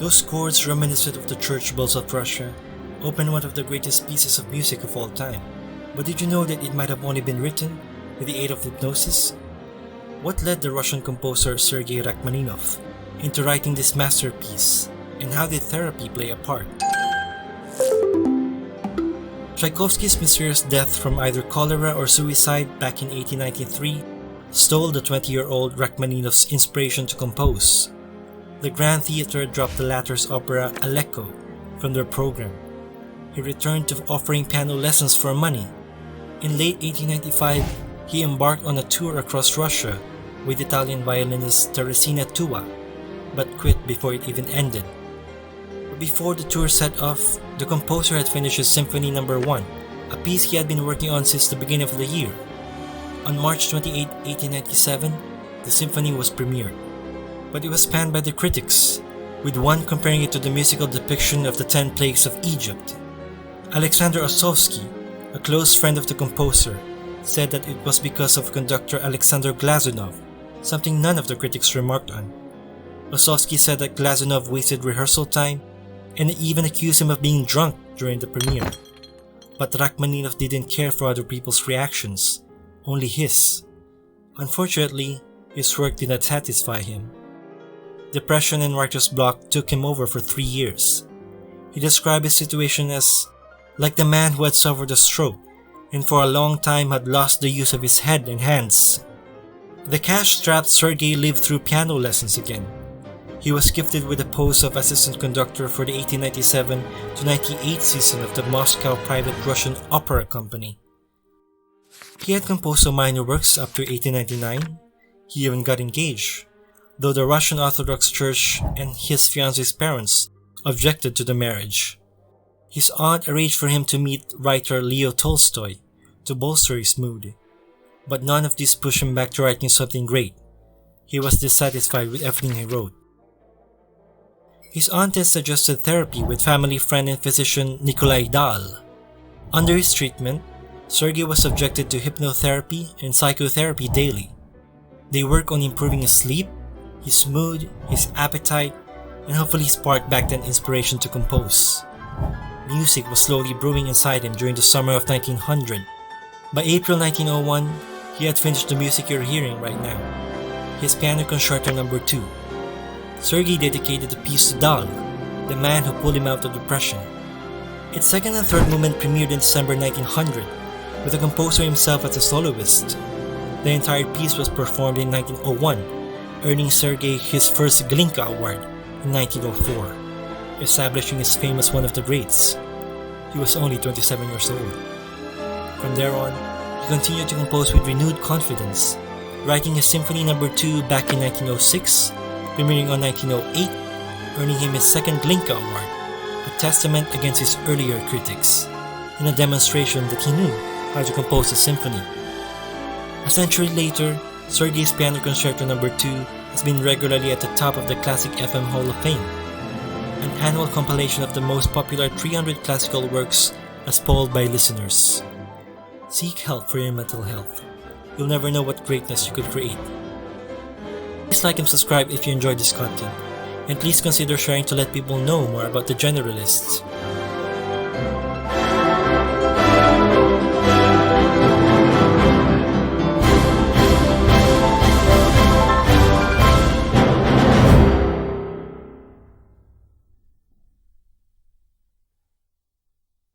Those chords reminiscent of the church bells of Russia open one of the greatest pieces of music of all time. But did you know that it might have only been written with the aid of hypnosis? What led the Russian composer Sergei Rachmaninoff into writing this masterpiece, and how did therapy play a part? Tchaikovsky's mysterious death from either cholera or suicide back in 1893 stole the 20-year-old Rachmaninoff's inspiration to compose. The Grand Theatre dropped the latter's opera Aleko from their program. He returned to offering piano lessons for money. In late 1895, he embarked on a tour across Russia with Italian violinist Teresina Tua, but quit before it even ended. But before the tour set off, the composer had finished his Symphony No. 1, a piece he had been working on since the beginning of the year. On March 28, 1897, the symphony was premiered, but it was panned by the critics, with one comparing it to the musical depiction of the 10 Plagues of Egypt. Alexander Osovsky, a close friend of the composer, said that it was because of conductor Alexander Glazunov, something none of the critics remarked on. Osovsky said that Glazunov wasted rehearsal time and even accused him of being drunk during the premiere. But Rachmaninoff didn't care for other people's reactions, only his. Unfortunately, his work did not satisfy him. Depression and writer's block took him over for 3 years. He described his situation as like the man who had suffered a stroke and for a long time had lost the use of his head and hands. The cash-strapped Sergei lived through piano lessons again. He was gifted with the post of assistant conductor for the 1897-98 season of the Moscow Private Russian Opera Company. He had composed some minor works up to 1899. He even got engaged, though the Russian Orthodox Church and his fiancée's parents objected to the marriage. His aunt arranged for him to meet writer Leo Tolstoy to bolster his mood, but none of this pushed him back to writing something great. He was dissatisfied with everything he wrote. His aunt then suggested therapy with family friend and physician Nikolai Dahl. Under his treatment, Sergei was subjected to hypnotherapy and psychotherapy daily. They worked on improving his sleep, his mood, his appetite, and hopefully sparked back that inspiration to compose. Music was slowly brewing inside him during the summer of 1900. By April 1901, he had finished the music you're hearing right now, his Piano Concerto No. 2. Sergei dedicated the piece to Dahl, the man who pulled him out of depression. Its second and third movement premiered in December 1900, with the composer himself as a soloist. The entire piece was performed in 1901, earning Sergei his first Glinka Award in 1904. Establishing his fame as one of the greats. He was only 27 years old. From there on, he continued to compose with renewed confidence, writing his Symphony No. 2 back in 1906, premiering on 1908, earning him his second Glinka Award, a testament against his earlier critics, and a demonstration that he knew how to compose a symphony. A century later, Sergei's Piano Concerto No. 2 has been regularly at the top of the Classic FM Hall of Fame, an annual compilation of the most popular 300 classical works as polled by listeners. Seek help for your mental health. You'll never know what greatness you could create. Please like and subscribe if you enjoyed this content, and please consider sharing to let people know more about the generalists.